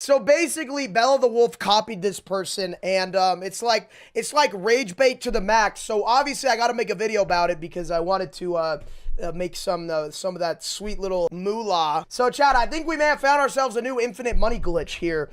So basically, Bella the Wolf copied this person, and it's like rage bait to the max. So obviously, I got to make a video about it because I wanted to make some of that sweet little moolah. So chat, I think we may have found ourselves a new infinite money glitch here.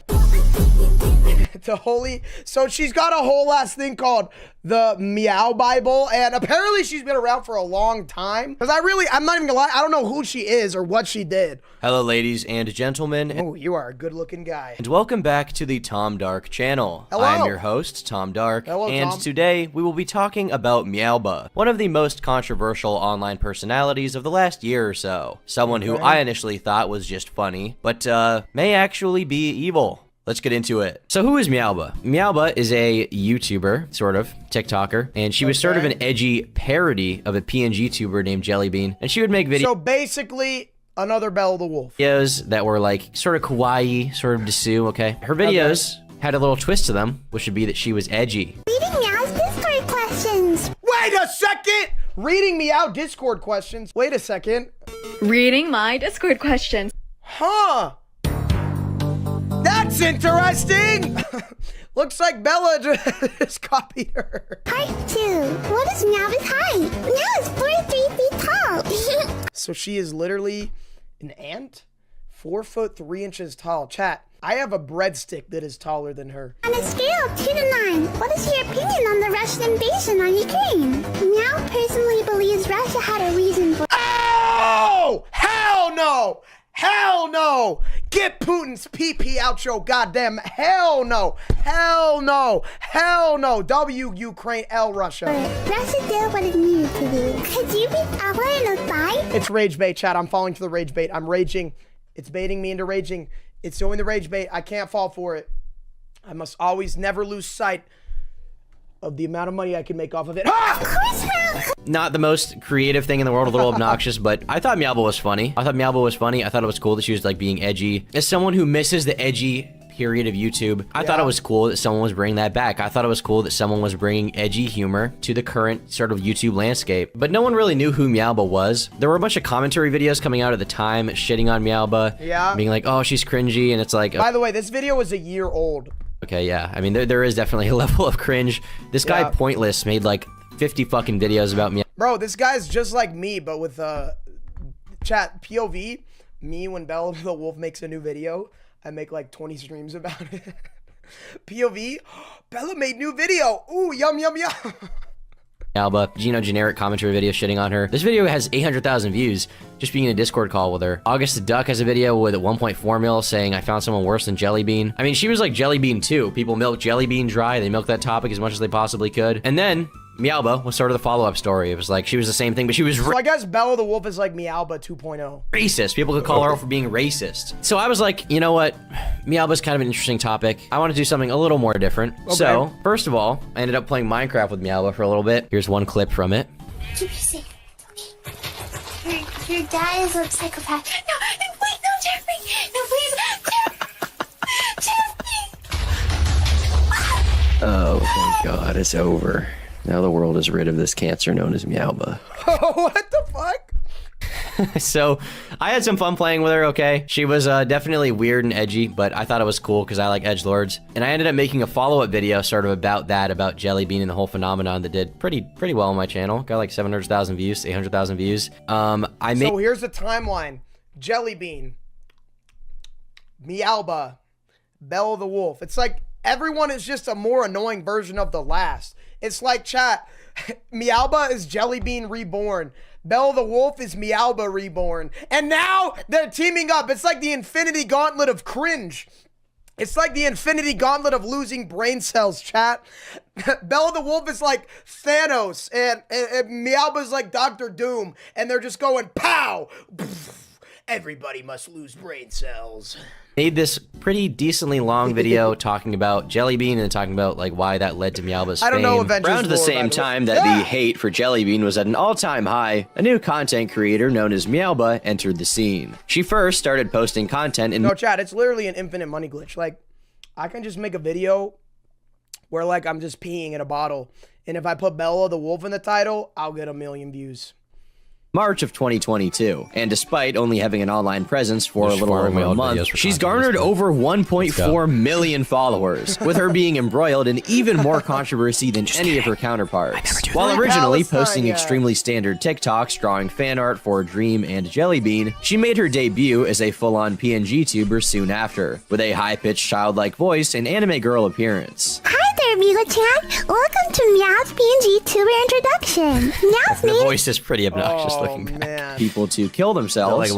So she's got a whole ass thing called the Meow Bible, and apparently she's been around for a long time. Because I'm not even gonna lie, I don't know who she is or what she did. Hello, ladies and gentlemen. Oh, you are a good-looking guy. And welcome back to the Tom Dark channel. Hello. I'm your host, Tom Dark. Hello, and Tom. today we will be talking about Meowbah, one of the most controversial online personalities of the last year or so. Someone who I initially thought was just funny, but may actually be evil. Let's get into it. So who is Meowbah? Meowbah is a YouTuber, sort of, TikToker, and she was sort of an edgy parody of a PNG tuber named Jellybean, and she would make videos. So basically, another Bella the Wolf. Videos that were like sort of kawaii, sort of dessous, okay? Her videos had a little twist to them, which would be that she was edgy. Reading Meow's Discord questions. Wait a second! Reading Meow Discord questions. Wait a second. Reading my Discord questions. Huh. That's interesting! Looks like Bella just copied her. Part 2. What is Meow's height? Meow is 43 feet tall. So she is literally an ant? 4 foot 3 inches tall. Chat, I have a breadstick that is taller than her. On a scale of 2 to 9, what is your opinion on the Russian invasion on Ukraine? Meow personally believes Russia had a reason for— Oh! Hell no! Hell no! Get Putin's pee-pee out your goddamn— Hell no! Hell no! Hell no! W Ukraine, L Russia. Russia did what it needed to do. Could you be our in a fight? It's rage bait, chat. I'm falling for the rage bait. I'm raging. It's baiting me into raging. It's doing the rage bait. I can't fall for it. I must always never lose sight of the amount of money I can make off of it. Ah! Of course not. Not the most creative thing in the world, a little obnoxious, but I thought Meowbah was funny. I thought it was cool that she was like being edgy. As someone who misses the edgy period of YouTube, I thought it was cool that someone was bringing that back. I thought it was cool that someone was bringing edgy humor to the current sort of YouTube landscape. But no one really knew who Meowbah was. There were a bunch of commentary videos coming out at the time shitting on Meowbah. Yeah. Being like, oh, she's cringy, and it's like— By the way, this video is a year old. Okay, yeah. I mean, there is definitely a level of cringe. This guy, Pointless, made like 50 fucking videos about Meowbah. Bro, this guy's just like me, but with chat POV. Me, when Bella the Wolf makes a new video, I make like 20 streams about it. POV, Bella made new video. Ooh, yum, yum, yum. Meowbah, generic commentary video shitting on her. This video has 800,000 views, just being in a Discord call with her. August the Duck has a video with 1.4 mil saying, I found someone worse than Jellybean. I mean, she was like Jellybean too. People milk Jellybean dry. They milked that topic as much as they possibly could. And then Meowbah was sort of the follow-up story. It was like, she was the same thing, but she was So I guess Bella the Wolf is like Meowbah 2.0. racist. People could call her out for being racist. So I was like, you know what? Meowbah's kind of an interesting topic. I want to do something a little more different. Okay. So, first of all, I ended up playing Minecraft with Meowbah for a little bit. Here's one clip from it. Keep you safe. Your dad is a psychopath. No, please don't tempt me. No, please. Tempt me. Oh, thank God, it's over. Now the world is rid of this cancer known as Meowbah. What the fuck? So, I had some fun playing with her, okay? She was definitely weird and edgy, but I thought it was cool because I like edgelords. And I ended up making a follow-up video sort of about that, about Jellybean and the whole phenomenon that did pretty well on my channel. Got like 700,000 views, 800,000 views. So here's the timeline. Jellybean, Meowbah, Bella the Wolf. It's like everyone is just a more annoying version of the last. It's like, chat, Meowbah is Jellybean reborn. Bella the Wolf is Meowbah reborn. And now they're teaming up. It's like the Infinity Gauntlet of cringe. It's like the Infinity Gauntlet of losing brain cells, chat. Bella the Wolf is like Thanos, and Meowbah is like Dr. Doom. And they're just going, pow! Everybody must lose brain cells. Made this pretty decently long video talking about Jellybean and talking about like why that led to Meowbah's fame. I don't know Avengers Around the lore, same time that the hate for Jellybean was at an all-time high, a new content creator known as Meowbah entered the scene. She first started posting content in— No, chat, it's literally an infinite money glitch. Like, I can just make a video where like I'm just peeing in a bottle, and if I put Bella the Wolf in the title, I'll get 1 million views. March of 2022. And despite only having an online presence for a Just little farming over a old month, videos for she's content, garnered let's go. over 1.4 million followers, with her being embroiled in even more controversy than any of her counterparts. While originally Palestine, posting yeah. extremely standard TikToks drawing fan art for Dream and Jellybean, she made her debut as a full-on PNG tuber soon after, with a high-pitched childlike voice and anime girl appearance. Hi there, Vigo-chan. Welcome to Meow's PNG tuber introduction. Meow's The name voice is pretty obnoxious Oh, looking back. man. People to kill themselves,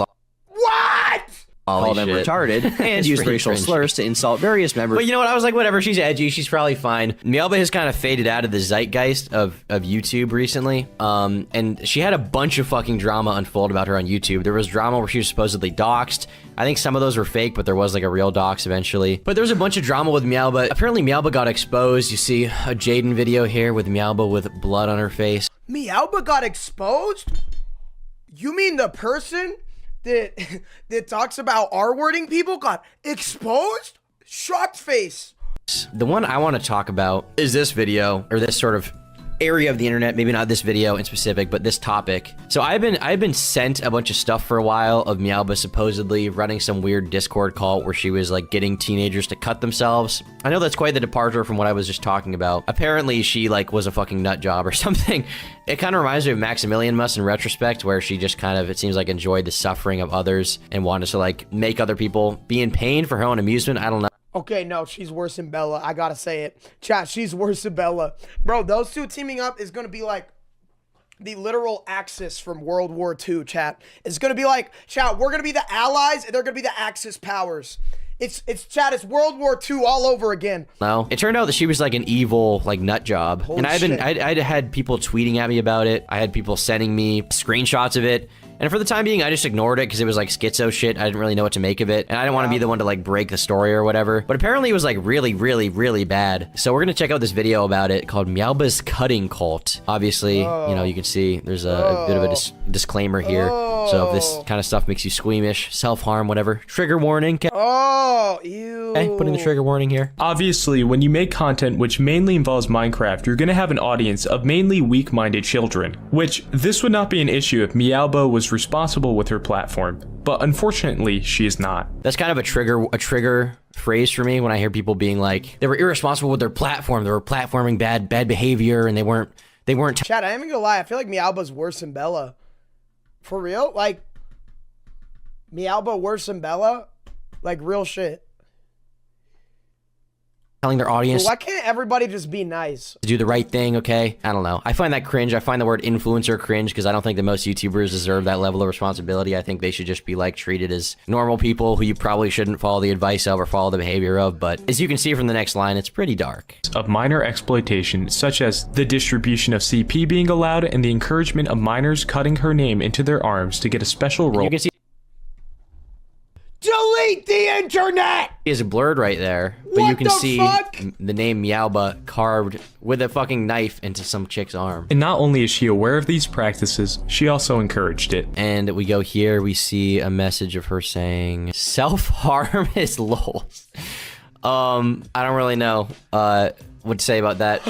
What? call them shit. retarded, and It's use pretty racial cringe. slurs to insult various members. But you know what? I was like, whatever. She's edgy. She's probably fine. Meowbah has kind of faded out of the zeitgeist of YouTube recently. And she had a bunch of fucking drama unfold about her on YouTube. There was drama where she was supposedly doxxed. I think some of those were fake, but there was like a real dox eventually. But there was a bunch of drama with Meowbah. Apparently Meowbah got exposed. You see a Jaden video here with Meowbah with blood on her face. Meowbah got exposed? You mean the person that that talks about R-wording people got exposed? Shocked face. The one I want to talk about is this video, or this sort of area of the internet, maybe not this video in specific, but this topic. So I've been sent a bunch of stuff for a while of Meowbah supposedly running some weird Discord cult where she was like getting teenagers to cut themselves. I know that's quite the departure from what I was just talking about. Apparently she like was a fucking nut job or something. It kind of reminds me of Maximilian Muss in retrospect, where she just kind of, it seems like, enjoyed the suffering of others and wanted to like make other people be in pain for her own amusement. I don't know. Okay, no, she's worse than Bella. I gotta say it. Chat, she's worse than Bella. Bro, those two teaming up is gonna be like the literal Axis from World War II, chat. It's gonna be like, chat, we're gonna be the Allies and they're gonna be the Axis powers. It's chat, it's World War II all over again. No, it turned out that she was like an evil like nut job, Holy and shit. I'd had people tweeting at me about it. I had people sending me screenshots of it, and for the time being, I just ignored it because it was like schizo shit. I didn't really know what to make of it, and I didn't want to be the one to like break the story or whatever. But apparently, it was like really, really, really bad. So we're gonna check out this video about it called Meowbah's Cutting Cult. Obviously, you know, you can see there's a bit of a disclaimer here. So if this kind of stuff makes you squeamish, self-harm, whatever, trigger warning. Oh, ew. Okay, putting the trigger warning here. Obviously, when you make content which mainly involves Minecraft, you're going to have an audience of mainly weak-minded children, which this would not be an issue if Meowbah was responsible with her platform, but unfortunately, she is not. That's kind of a trigger phrase for me when I hear people being like, they were irresponsible with their platform, they were platforming bad behavior, and they weren't Chat, I ain't even gonna lie. I feel like Meowbah's worse than Bella. For real? Like, Meowbah worse than Bella? Like, real shit. telling their audience Why can't everybody just be nice? to do the right thing, okay? I don't know. I find that cringe. I find the word influencer cringe because I don't think that most YouTubers deserve that level of responsibility. I think they should just be like treated as normal people who you probably shouldn't follow the advice of or follow the behavior of. But as you can see from the next line, it's pretty dark. Of minor exploitation, such as the distribution of CP being allowed and the encouragement of minors cutting her name into their arms to get a special role. You can see Delete the internet! is blurred right there, but What you can the see fuck? the name Meowbah carved with a fucking knife into some chick's arm. And not only is she aware of these practices, she also encouraged it. And we go here, we see a message of her saying, self-harm is lols. I don't really know what to say about that.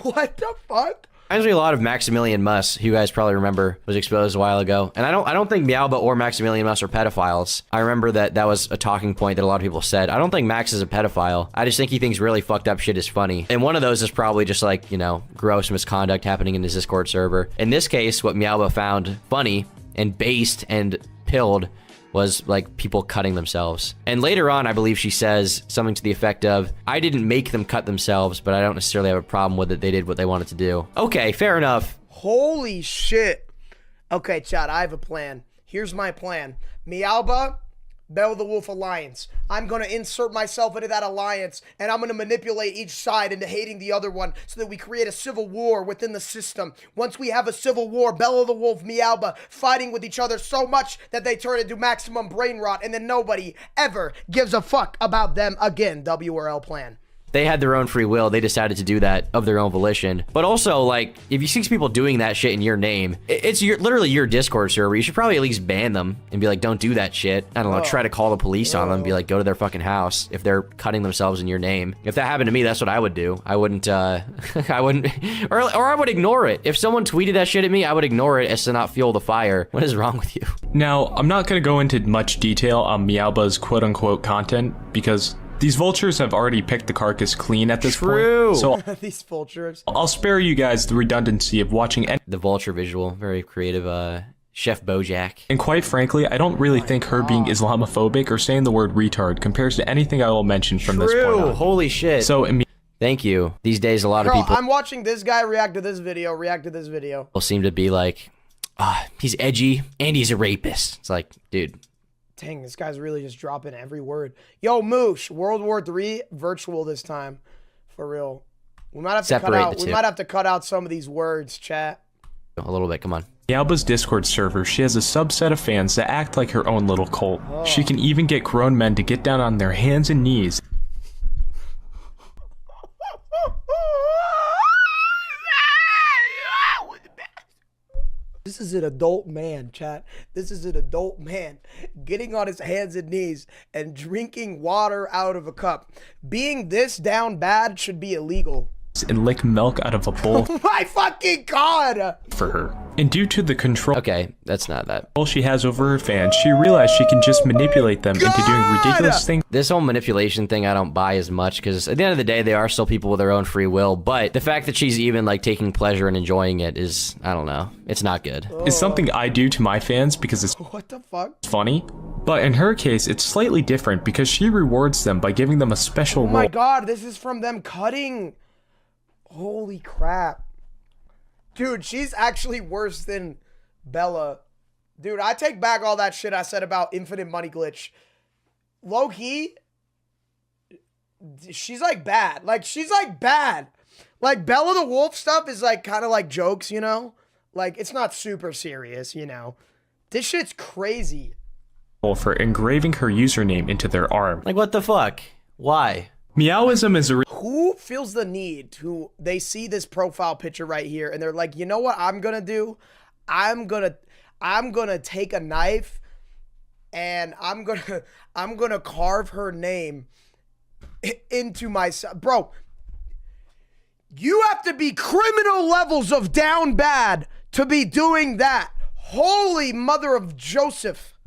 What the fuck? Reminds me a lot of Maximilian Muss, who you guys probably remember was exposed a while ago. And I don't think Meowbah or Maximilian Muss are pedophiles. I remember that was a talking point that a lot of people said. I don't think Max is a pedophile. I just think he thinks really fucked up shit is funny. And one of those is probably just like, you know, gross misconduct happening in his Discord server. In this case, what Meowbah found funny and based and pilled was like people cutting themselves. And later on, I believe she says something to the effect of, I didn't make them cut themselves, but I don't necessarily have a problem with it. They did what they wanted to do. Okay, fair enough. Holy shit. Okay, chat, I have a plan. Here's my plan. Meowbah, Belle the Wolf Alliance. I'm going to insert myself into that alliance, and I'm going to manipulate each side into hating the other one so that we create a civil war within the system. Once we have a civil war, Belle the Wolf, Meowbah fighting with each other so much that they turn into maximum brain rot, and then nobody ever gives a fuck about them again. WRL plan. They had their own free will. They decided to do that of their own volition. But also, like, if you see people doing that shit in your name, it's literally your Discord server. You should probably at least ban them and be like, don't do that shit. I don't know, try to call the police on them and be like, go to their fucking house if they're cutting themselves in your name. If that happened to me, that's what I would do. I wouldn't, I wouldn't, or I would ignore it. If someone tweeted that shit at me, I would ignore it as to not fuel the fire. What is wrong with you? Now, I'm not going to go into much detail on Meowbah's quote-unquote content because these vultures have already picked the carcass clean at this point. So these vultures. I'll spare you guys the redundancy of watching the vulture visual, very creative, Chef Bojack. And quite frankly, I don't really think her being Islamophobic or saying the word retard compares to anything I will mention from this point on. Holy shit. So, thank you. These days, a lot of people... I'm watching this guy react to this video, Will seem to be like, he's edgy and he's a rapist. It's like, dude... Dang, this guy's really just dropping every word. Yo, Moosh, World War III virtual this time, for real. We might have to cut out. We might have to cut out some of these words, chat. A little bit, come on. Meowbah's Discord server, she has a subset of fans that act like her own little cult. She can even get grown men to get down on their hands and knees. This is an adult man, chat. This is an adult man getting on his hands and knees and drinking water out of a cup. Being this down bad should be illegal. And lick milk out of a bowl. Oh my fucking god! For her. And due to the control that's not that. She has over her fans, she realized she can just manipulate them into doing ridiculous things. This whole manipulation thing I don't buy as much because at the end of the day they are still people with their own free will, but the fact that she's even like taking pleasure and enjoying it is, I don't know, it's not good. It's something I do to my fans because it's what the fuck? Funny. But in her case, it's slightly different because she rewards them by giving them a special role. Oh my god, this is from them cutting. Holy crap. Dude, she's actually worse than Bella. Dude, I take back all that shit I said about Infinite Money Glitch. Low-key, she's like bad. Like, she's like bad. Like, Bella the Wolf stuff is like kind of like jokes, you know? Like, it's not super serious, you know? This shit's crazy. For engraving her username into their arm. Like, what the fuck? Why? Meowism is a who feels the need to, they see this profile picture right here and they're like, you know what I'm gonna do? I'm gonna take a knife and I'm gonna carve her name into myself. Bro, you have to be criminal levels of down bad to be doing that. Holy mother of Joseph.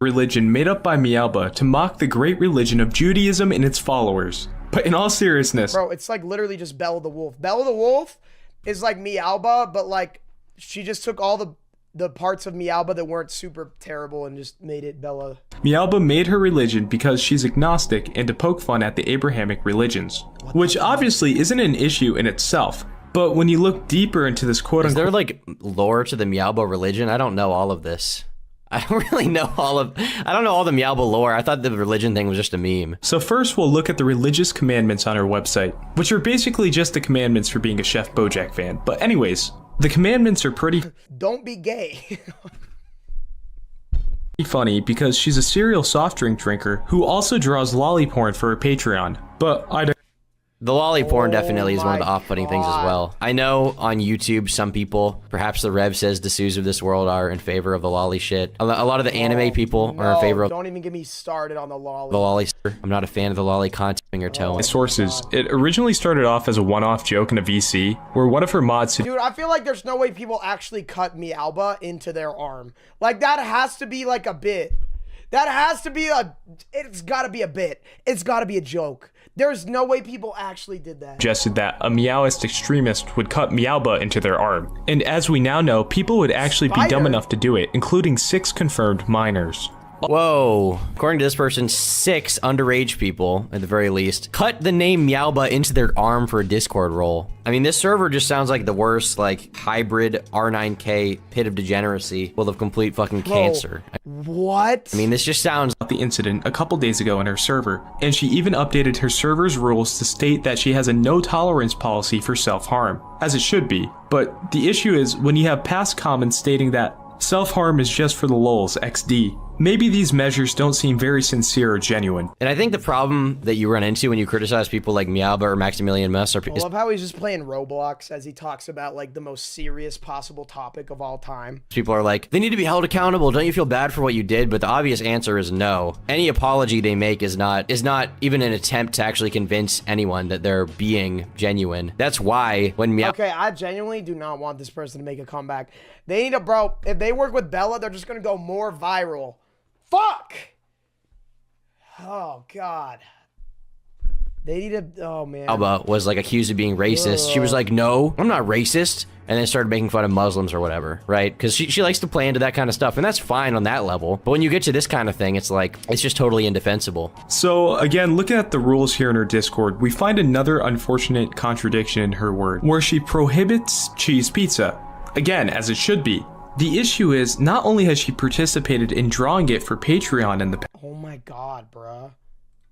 Religion made up by Meowbah to mock the great religion of Judaism and its followers. But in all seriousness, bro, it's like literally just Bella the Wolf. Bella the Wolf is like Meowbah, but like she just took all the parts of Meowbah that weren't super terrible and just made it Bella. Meowbah made her religion because she's agnostic and to poke fun at the Abrahamic religions, which obviously isn't an issue in itself. But when you look deeper into this quote-unquote... Is there like lore to the Meowbah religion? I don't know all of this. I don't really know I don't know all the Meowbah lore. I thought the religion thing was just a meme. So first we'll look at the religious commandments on her website, which are basically just the commandments for being a Chef Bojack fan. But anyways, the commandments are pretty... Don't be gay. funny because she's a serial soft drink drinker who also draws lolly porn for her Patreon. But the lolly porn definitely is one of the off-putting things as well. I know on YouTube, some people, perhaps the Rev says the Sues of this world are in favor of the lolly shit. A lot of the anime people are in favor of... Don't even get me started on the lolly. The lolly. I'm not a fan of the lolly content or tone. Sources. It originally started off as a one-off joke in a VC, where one of her mods... Dude, I feel like there's no way people actually cut Meowbah into their arm. Like, that has to be like a bit. That has to be it's gotta be a bit. It's gotta be a joke. There's no way people actually did that. Suggested that a Meowist extremist would cut Meowbah into their arm. And as we now know, people would actually be dumb enough to do it, including 6 confirmed minors. Whoa. According to this person, 6 underage people, at the very least, cut the name Meowbah into their arm for a Discord role. I mean, this server just sounds like the worst, like, hybrid R9K pit of degeneracy full of complete fucking cancer. What? I mean, this just sounds... The incident a couple days ago on her server, and she even updated her server's rules to state that she has a no-tolerance policy for self-harm, as it should be. But the issue is, when you have past comments stating that self-harm is just for the lols XD, maybe these measures don't seem very sincere or genuine. And I think the problem that you run into when you criticize people like Meowbah or Maximilian Muss I love how he's just playing Roblox as he talks about like the most serious possible topic of all time. people are like, they need to be held accountable. Don't you feel bad for what you did? But the obvious answer is no. Any apology they make is not even an attempt to actually convince anyone that they're being genuine. That's why when Okay, I genuinely do not want this person to make a comeback. They need to, bro, if they work with Bella, they're just gonna go more viral. Fuck! Oh, God. They need to, oh, man. Meowbah was like accused of being racist. She was like, no, I'm not racist. And then started making fun of Muslims or whatever, right? Because she likes to play into that kind of stuff. And that's fine on that level. But when you get to this kind of thing, it's like, it's just totally indefensible. So again, looking at the rules here in her Discord, we find another unfortunate contradiction in her word, where she prohibits cheese pizza. Again, as it should be. The issue is, not only has she participated in drawing it for Patreon in the past, Oh my God, bruh.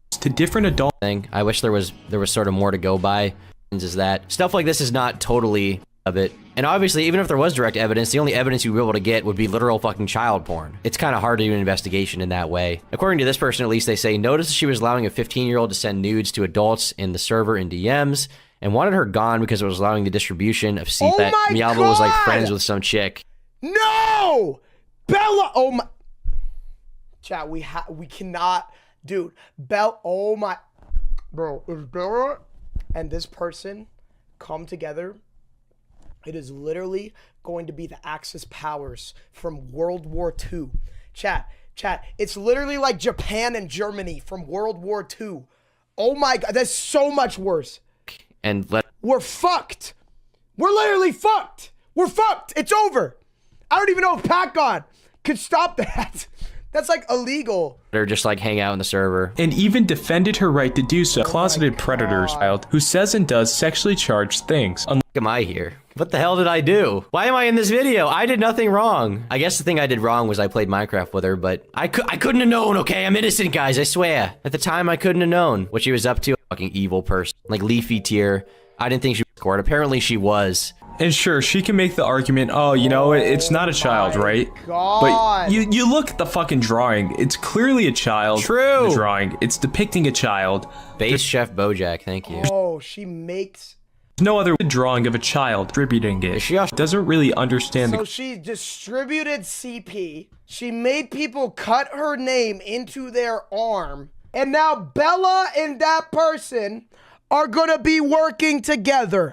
to different adult Thing. I wish there was sort of more to go by. Is that stuff like this is not totally of it. And obviously, even if there was direct evidence, the only evidence you'd be able to get would be literal fucking child porn. It's kind of hard to do an investigation in that way. According to this person, at least, they say, noticed she was allowing a 15-year-old to send nudes to adults in the server in DMs, and wanted her gone because it was allowing the distribution of Oh that my Meowbah was like God! friends with some chick. No! Bella, oh my. Chat, we cannot, dude. Oh my. Bro, if Bella and this person come together, it is literally going to be the Axis powers from World War II. Chat, it's literally like Japan and Germany from World War II. Oh my God, that's so much worse. And We're fucked. We're literally fucked. We're fucked. It's over. I don't even know if PacGod could stop that. That's like illegal. or just like hang out in the server. and even defended her right to do so. Closeted predator child who says and does sexually charged things. Look am I here? What the hell did I do? Why am I in this video? I did nothing wrong. I guess the thing I did wrong was I played Minecraft with her, but I couldn't have known, okay? I'm innocent, guys, I swear. At the time, I couldn't have known what she was up to. Fucking evil person. Like, Leafy tier. I didn't think she was scored. Apparently, she was. And sure, she can make the argument, oh, you know, it's not a child, right? God. But you look at the fucking drawing. It's clearly a child. True. The drawing. It's depicting a child. Base Chef Bojack, thank you. Oh, she makes... No other drawing of a child distributing it. She doesn't really understand So she distributed CP. She made people cut her name into their arm. And now Bella and that person are gonna be working together.